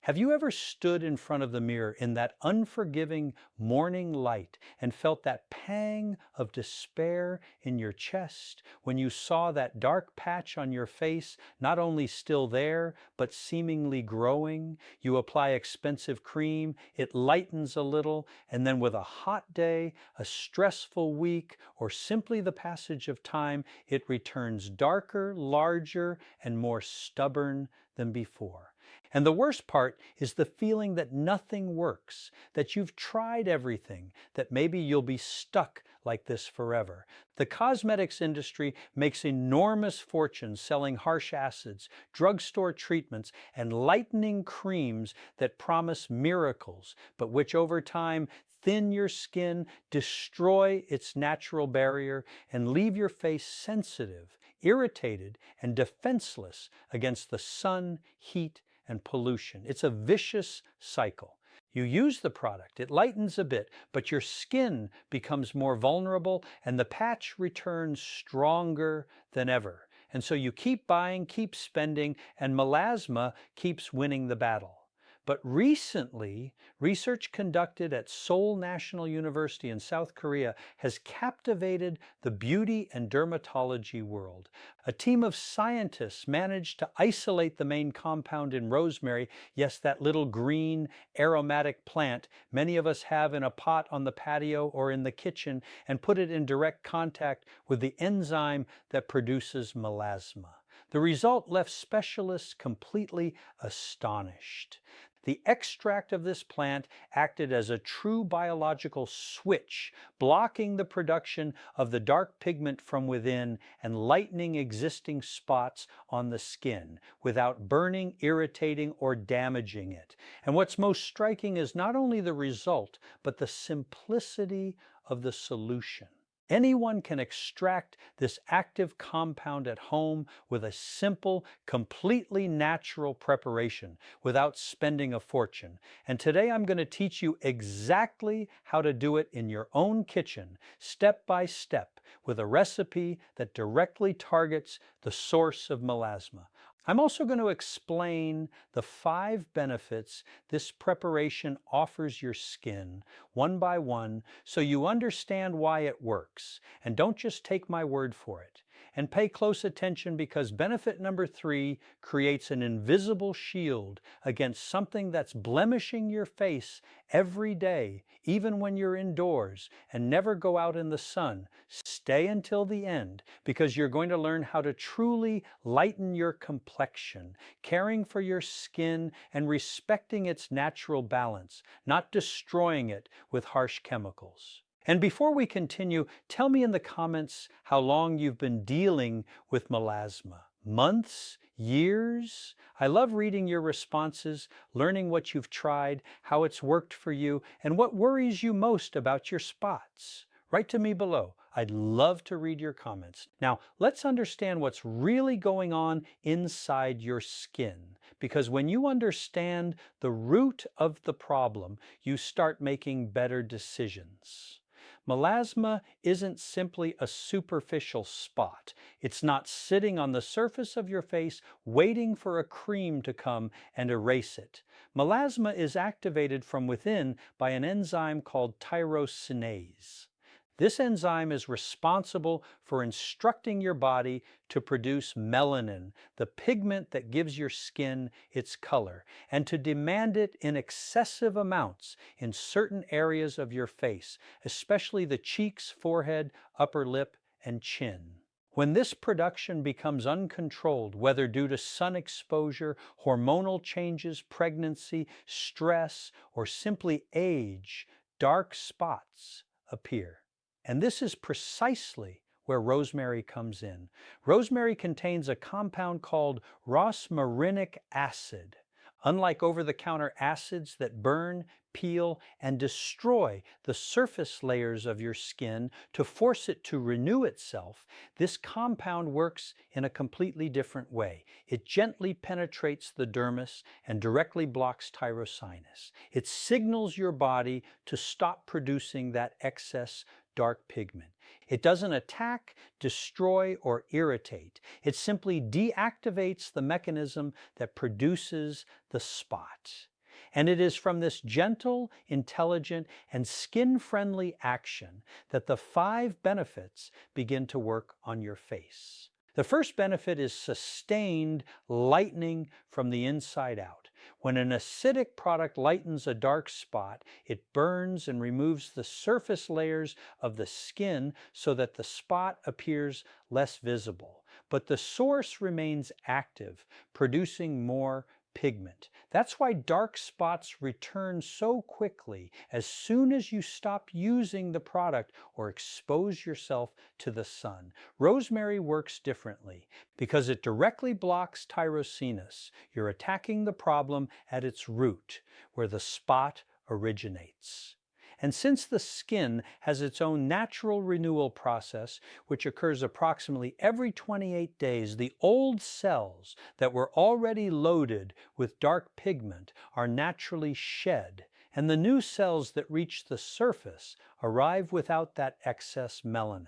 Have you ever stood in front of the mirror in that unforgiving morning light and felt that pang of despair in your chest when you saw that dark patch on your face not only still there, but seemingly growing? You apply expensive cream, it lightens a little, and then with a hot day, a stressful week, or simply the passage of time, it returns darker, larger, and more stubborn than before. And the worst part is the feeling that nothing works, that you've tried everything, that maybe you'll be stuck like this forever. The cosmetics industry makes enormous fortunes selling harsh acids, drugstore treatments, and lightening creams that promise miracles, but which over time thin your skin, destroy its natural barrier, and leave your face sensitive, irritated, and defenseless against the sun, heat, and pollution. It's a vicious cycle. You use the product, it lightens a bit, but your skin becomes more vulnerable and the patch returns stronger than ever. And so you keep buying, keep spending, and melasma keeps winning the battle. But recently, research conducted at Seoul National University in South Korea has captivated the beauty and dermatology world. A team of scientists managed to isolate the main compound in rosemary, yes, that little green aromatic plant many of us have in a pot on the patio or in the kitchen, and put it in direct contact with the enzyme that produces melasma. The result left specialists completely astonished. The extract of this plant acted as a true biological switch, blocking the production of the dark pigment from within and lightening existing spots on the skin without burning, irritating, or damaging it. And what's most striking is not only the result, but the simplicity of the solution. Anyone can extract this active compound at home with a simple, completely natural preparation without spending a fortune. And today I'm going to teach you exactly how to do it in your own kitchen, step by step, with a recipe that directly targets the source of melasma. I'm also going to explain the 5 benefits this preparation offers your skin, one by one, so you understand why it works. And don't just take my word for it. And pay close attention, because benefit number 3 creates an invisible shield against something that's blemishing your face every day, even when you're indoors, and never go out in the sun. Stay until the end, because you're going to learn how to truly lighten your complexion, caring for your skin and respecting its natural balance, not destroying it with harsh chemicals. And before we continue, tell me in the comments how long you've been dealing with melasma. Months? Years? I love reading your responses, learning what you've tried, how it's worked for you, and what worries you most about your spots. Write to me below. I'd love to read your comments. Now, let's understand what's really going on inside your skin, because when you understand the root of the problem, you start making better decisions. Melasma isn't simply a superficial spot. It's not sitting on the surface of your face waiting for a cream to come and erase it. Melasma is activated from within by an enzyme called tyrosinase. This enzyme is responsible for instructing your body to produce melanin, the pigment that gives your skin its color, and to demand it in excessive amounts in certain areas of your face, especially the cheeks, forehead, upper lip, and chin. When this production becomes uncontrolled, whether due to sun exposure, hormonal changes, pregnancy, stress, or simply age, dark spots appear. And this is precisely where rosemary comes in. Rosemary contains a compound called rosmarinic acid. Unlike over-the-counter acids that burn, peel, and destroy the surface layers of your skin to force it to renew itself, this compound works in a completely different way. It gently penetrates the dermis and directly blocks tyrosinase. It signals your body to stop producing that excess dark pigment. It doesn't attack, destroy, or irritate. It simply deactivates the mechanism that produces the spot. And it is from this gentle, intelligent, and skin-friendly action that the 5 benefits begin to work on your face. The first benefit is sustained lightening from the inside out. When an acidic product lightens a dark spot, it burns and removes the surface layers of the skin so that the spot appears less visible. But the source remains active, producing more pigment. That's why dark spots return so quickly as soon as you stop using the product or expose yourself to the sun. Rosemary works differently because it directly blocks tyrosinase. You're attacking the problem at its root, where the spot originates. And since the skin has its own natural renewal process, which occurs approximately every 28 days, the old cells that were already loaded with dark pigment are naturally shed, and the new cells that reach the surface arrive without that excess melanin.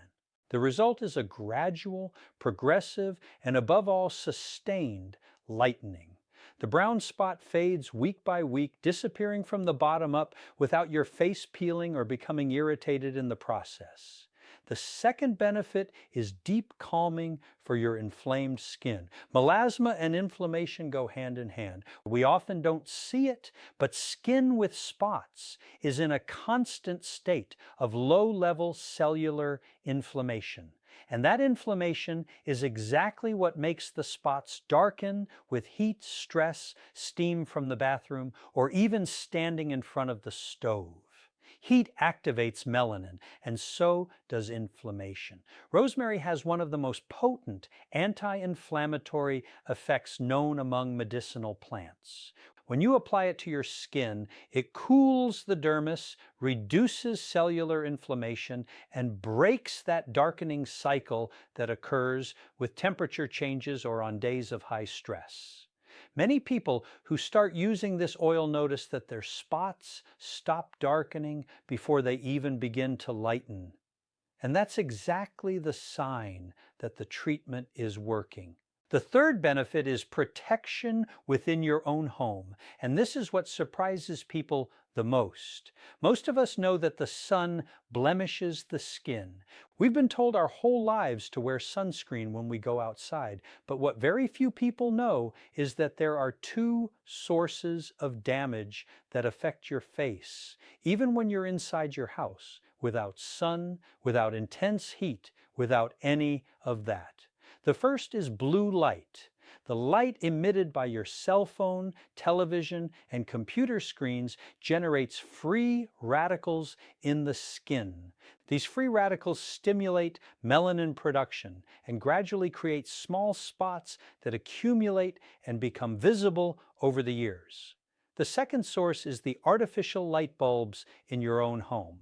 The result is a gradual, progressive, and above all sustained lightening. The brown spot fades week by week, disappearing from the bottom up without your face peeling or becoming irritated in the process. The second benefit is deep calming for your inflamed skin. Melasma and inflammation go hand in hand. We often don't see it, but skin with spots is in a constant state of low-level cellular inflammation. And that inflammation is exactly what makes the spots darken with heat, stress, steam from the bathroom, or even standing in front of the stove. Heat activates melanin, and so does inflammation. Rosemary has one of the most potent anti-inflammatory effects known among medicinal plants. When you apply it to your skin, it cools the dermis, reduces cellular inflammation, and breaks that darkening cycle that occurs with temperature changes or on days of high stress. Many people who start using this oil notice that their spots stop darkening before they even begin to lighten. And that's exactly the sign that the treatment is working. The third benefit is protection within your own home, and this is what surprises people the most. Most of us know that the sun blemishes the skin. We've been told our whole lives to wear sunscreen when we go outside, but what very few people know is that there are 2 sources of damage that affect your face, even when you're inside your house, without sun, without intense heat, without any of that. The first is blue light. The light emitted by your cell phone, television, and computer screens generates free radicals in the skin. These free radicals stimulate melanin production and gradually create small spots that accumulate and become visible over the years. The second source is the artificial light bulbs in your own home.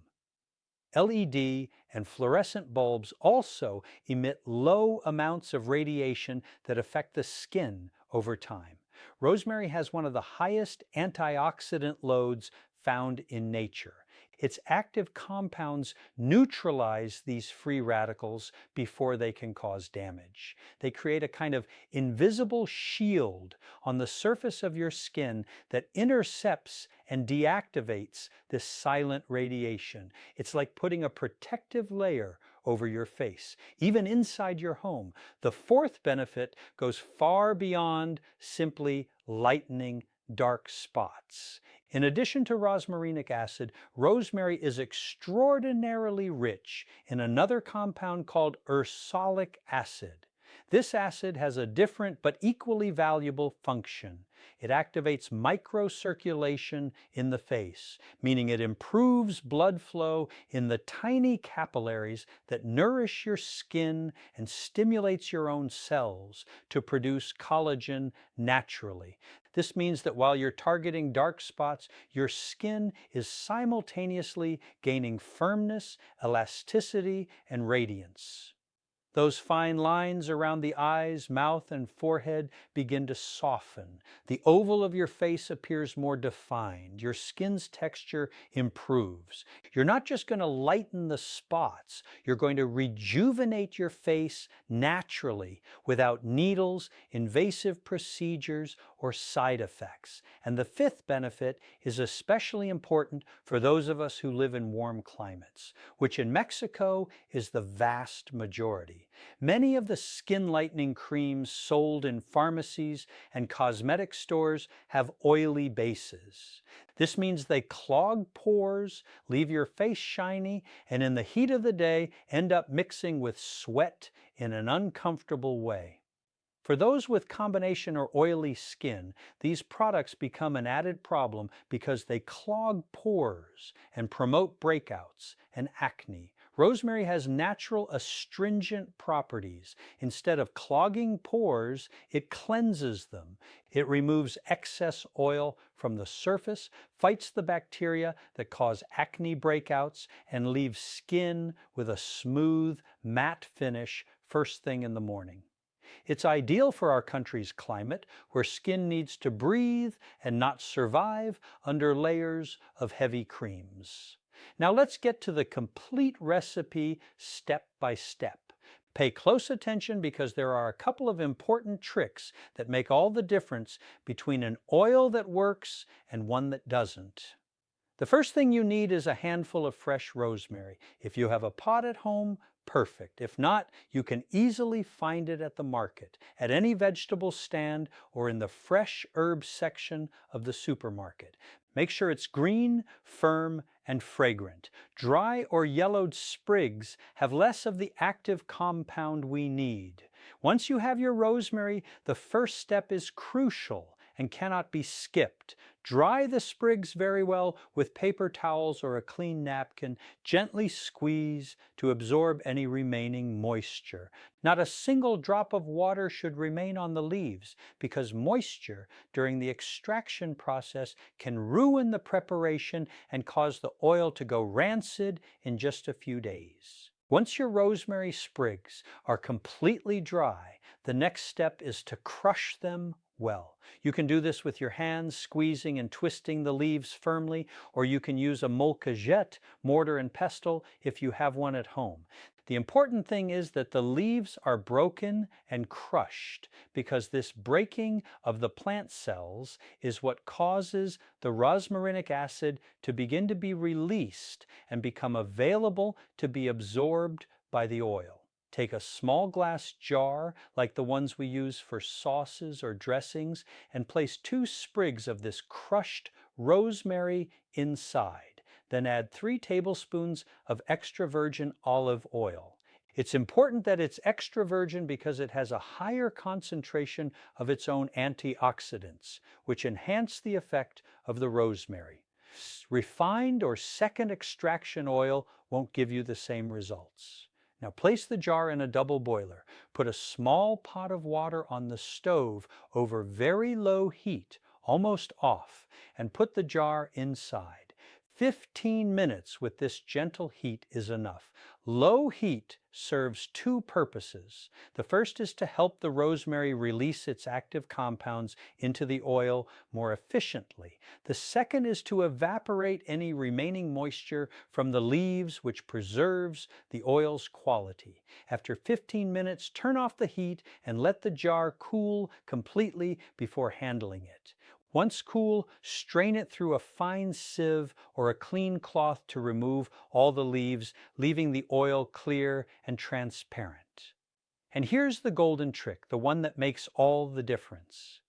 LED and fluorescent bulbs also emit low amounts of radiation that affect the skin over time. Rosemary has one of the highest antioxidant loads found in nature. Its active compounds neutralize these free radicals before they can cause damage. They create a kind of invisible shield on the surface of your skin that intercepts and deactivates this silent radiation. It's like putting a protective layer over your face, even inside your home. The fourth benefit goes far beyond simply lightening dark spots. In addition to rosmarinic acid, rosemary is extraordinarily rich in another compound called ursolic acid. This acid has a different but equally valuable function. It activates microcirculation in the face, meaning it improves blood flow in the tiny capillaries that nourish your skin and stimulates your own cells to produce collagen naturally. This means that while you're targeting dark spots, your skin is simultaneously gaining firmness, elasticity, and radiance. Those fine lines around the eyes, mouth, and forehead begin to soften. The oval of your face appears more defined. Your skin's texture improves. You're not just going to lighten the spots, you're going to rejuvenate your face naturally without needles, invasive procedures, or side effects. And the fifth benefit is especially important for those of us who live in warm climates, which in Mexico is the vast majority. Many of the skin lightening creams sold in pharmacies and cosmetic stores have oily bases. This means they clog pores, leave your face shiny, and in the heat of the day end up mixing with sweat in an uncomfortable way. For those with combination or oily skin, these products become an added problem because they clog pores and promote breakouts and acne. Rosemary has natural astringent properties. Instead of clogging pores, it cleanses them. It removes excess oil from the surface, fights the bacteria that cause acne breakouts, and leaves skin with a smooth, matte finish first thing in the morning. It's ideal for our country's climate, where skin needs to breathe and not survive under layers of heavy creams. Now let's get to the complete recipe step by step. Pay close attention because there are a couple of important tricks that make all the difference between an oil that works and one that doesn't. The first thing you need is a handful of fresh rosemary. If you have a pot at home, perfect. If not, you can easily find it at the market, at any vegetable stand, or in the fresh herb section of the supermarket. Make sure it's green, firm, and fragrant. Dry or yellowed sprigs have less of the active compound we need. Once you have your rosemary, the first step is crucial and cannot be skipped. Dry the sprigs very well with paper towels or a clean napkin. Gently squeeze to absorb any remaining moisture. Not a single drop of water should remain on the leaves because moisture during the extraction process can ruin the preparation and cause the oil to go rancid in just a few days. Once your rosemary sprigs are completely dry, the next step is to crush them well. You can do this with your hands, squeezing and twisting the leaves firmly, or you can use a molcajete, mortar and pestle, if you have one at home. The important thing is that the leaves are broken and crushed, because this breaking of the plant cells is what causes the rosmarinic acid to begin to be released and become available to be absorbed by the oil. Take a small glass jar, like the ones we use for sauces or dressings, and place 2 sprigs of this crushed rosemary inside. Then add 3 tablespoons of extra virgin olive oil. It's important that it's extra virgin because it has a higher concentration of its own antioxidants, which enhance the effect of the rosemary. Refined or second extraction oil won't give you the same results. Now place the jar in a double boiler. Put a small pot of water on the stove over very low heat, almost off, and put the jar inside. 15 minutes with this gentle heat is enough. Low heat serves 2 purposes. The first is to help the rosemary release its active compounds into the oil more efficiently. The second is to evaporate any remaining moisture from the leaves, which preserves the oil's quality. After 15 minutes, turn off the heat and let the jar cool completely before handling it. Once cool, strain it through a fine sieve or a clean cloth to remove all the leaves, leaving the oil clear and transparent. And here's the golden trick, the one that makes all the difference.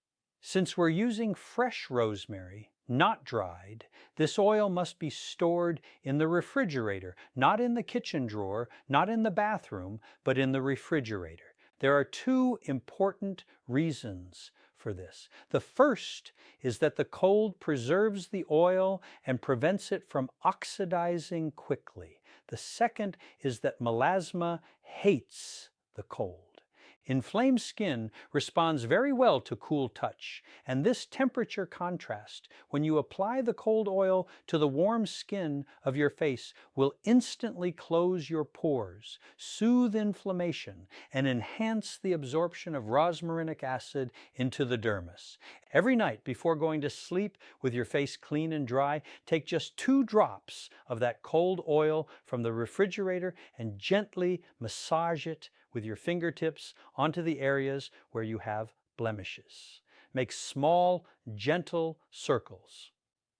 Since we're using fresh rosemary, not dried, this oil must be stored in the refrigerator, not in the kitchen drawer, not in the bathroom, but in the refrigerator. There are 2 important reasons for this. The first is that the cold preserves the oil and prevents it from oxidizing quickly. The second is that melasma hates the cold. Inflamed skin responds very well to cool touch, and this temperature contrast, when you apply the cold oil to the warm skin of your face, will instantly close your pores, soothe inflammation, and enhance the absorption of rosmarinic acid into the dermis. Every night before going to sleep with your face clean and dry, take just 2 drops of that cold oil from the refrigerator and gently massage it with your fingertips onto the areas where you have blemishes. Make small, gentle circles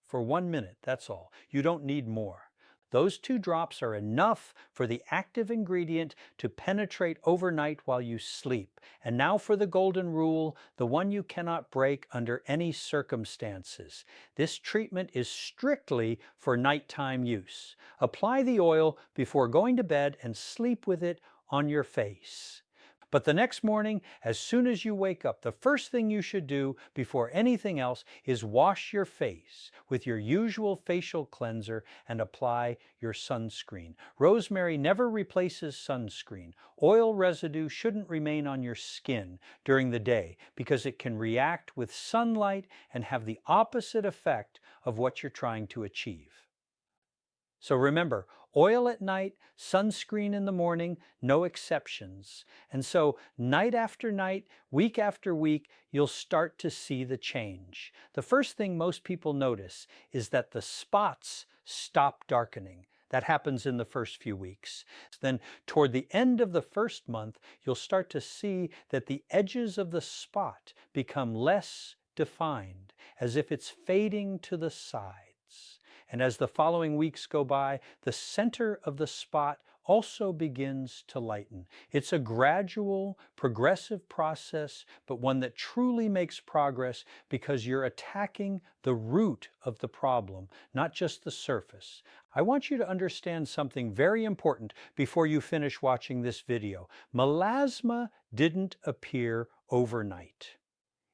for 1 minute, that's all. You don't need more. Those 2 drops are enough for the active ingredient to penetrate overnight while you sleep. And now for the golden rule, the one you cannot break under any circumstances. This treatment is strictly for nighttime use. Apply the oil before going to bed and sleep with it on your face. But the next morning, as soon as you wake up, the first thing you should do before anything else is wash your face with your usual facial cleanser and apply your sunscreen. Rosemary never replaces sunscreen. Oil residue shouldn't remain on your skin during the day because it can react with sunlight and have the opposite effect of what you're trying to achieve. So remember, oil at night, sunscreen in the morning, no exceptions. And so night after night, week after week, you'll start to see the change. The first thing most people notice is that the spots stop darkening. That happens in the first few weeks. Then toward the end of the first month, you'll start to see that the edges of the spot become less defined, as if it's fading to the sides. And as the following weeks go by, the center of the spot also begins to lighten. It's a gradual, progressive process, but one that truly makes progress because you're attacking the root of the problem, not just the surface. I want you to understand something very important before you finish watching this video. Melasma didn't appear overnight.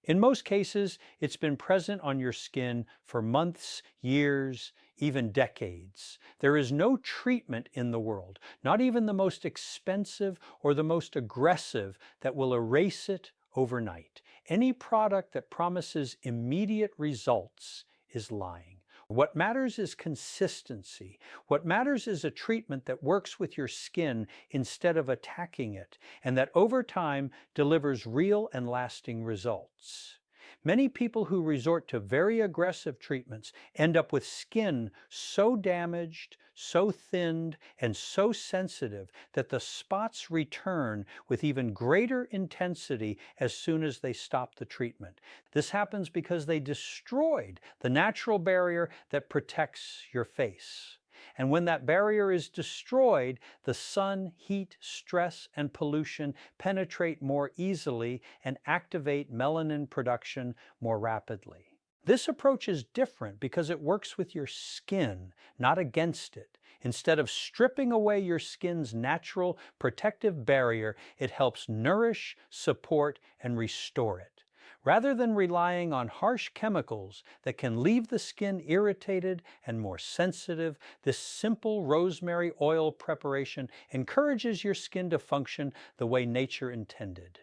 In most cases, it's been present on your skin for months, years, even decades. There is no treatment in the world, not even the most expensive or the most aggressive, that will erase it overnight. Any product that promises immediate results is lying. What matters is consistency. What matters is a treatment that works with your skin instead of attacking it, and that over time delivers real and lasting results. Many people who resort to very aggressive treatments end up with skin so damaged, so thinned, and so sensitive that the spots return with even greater intensity as soon as they stop the treatment. This happens because they destroyed the natural barrier that protects your face. And when that barrier is destroyed, the sun, heat, stress, and pollution penetrate more easily and activate melanin production more rapidly. This approach is different because it works with your skin, not against it. Instead of stripping away your skin's natural protective barrier, it helps nourish, support, and restore it. Rather than relying on harsh chemicals that can leave the skin irritated and more sensitive, this simple rosemary oil preparation encourages your skin to function the way nature intended.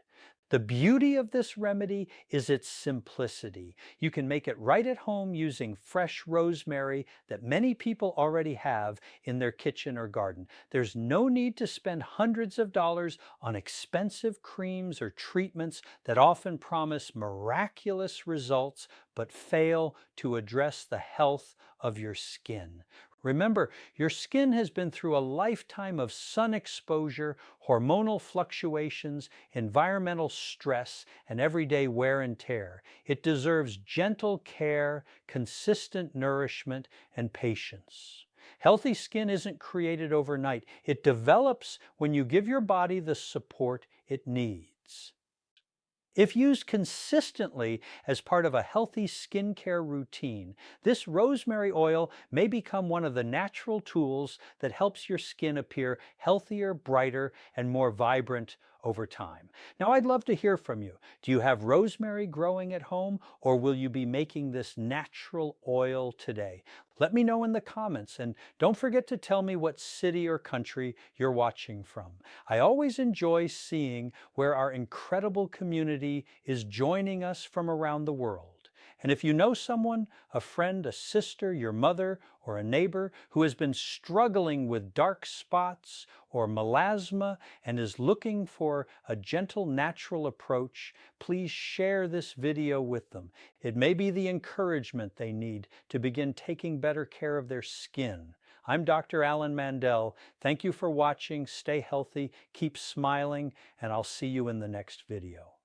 The beauty of this remedy is its simplicity. You can make it right at home using fresh rosemary that many people already have in their kitchen or garden. There's no need to spend hundreds of dollars on expensive creams or treatments that often promise miraculous results but fail to address the health of your skin. Remember, your skin has been through a lifetime of sun exposure, hormonal fluctuations, environmental stress, and everyday wear and tear. It deserves gentle care, consistent nourishment, and patience. Healthy skin isn't created overnight. It develops when you give your body the support it needs. If used consistently as part of a healthy skincare routine, this rosemary oil may become one of the natural tools that helps your skin appear healthier, brighter, and more vibrant over time. Now, I'd love to hear from you. Do you have rosemary growing at home, or will you be making this natural oil today? Let me know in the comments, and don't forget to tell me what city or country you're watching from. I always enjoy seeing where our incredible community is joining us from around the world. And if you know someone, a friend, a sister, your mother, or a neighbor who has been struggling with dark spots or melasma and is looking for a gentle, natural approach, please share this video with them. It may be the encouragement they need to begin taking better care of their skin. I'm Dr. Alan Mandell. Thank you for watching. Stay healthy, keep smiling, and I'll see you in the next video.